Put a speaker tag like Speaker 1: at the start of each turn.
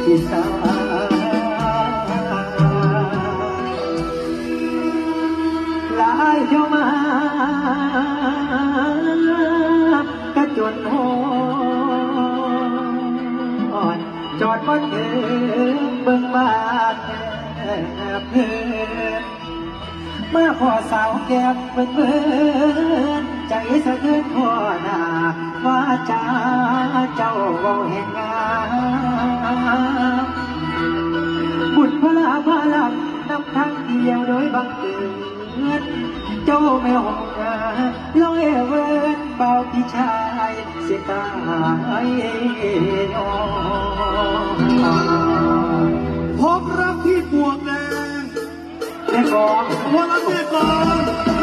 Speaker 1: ที่สาหลายเที่ยวมากระจนหอนจอดบนเถิงเบิ่งบ้านเพื่อนมาขอสาวแก้มเพื่อนใจสะเทือนพ่อหน้าว่าจ้าเจ้าเว้าแห่งงามบุญพลาพลังนำทางเดียวโดยบังเกิดเจ้าไม่หงลอยเวินเบาพี่ชายเสียตายยอ
Speaker 2: พบรักที่ปวกแดง
Speaker 1: แต่ก่อน
Speaker 2: วันละเมื่อก่อน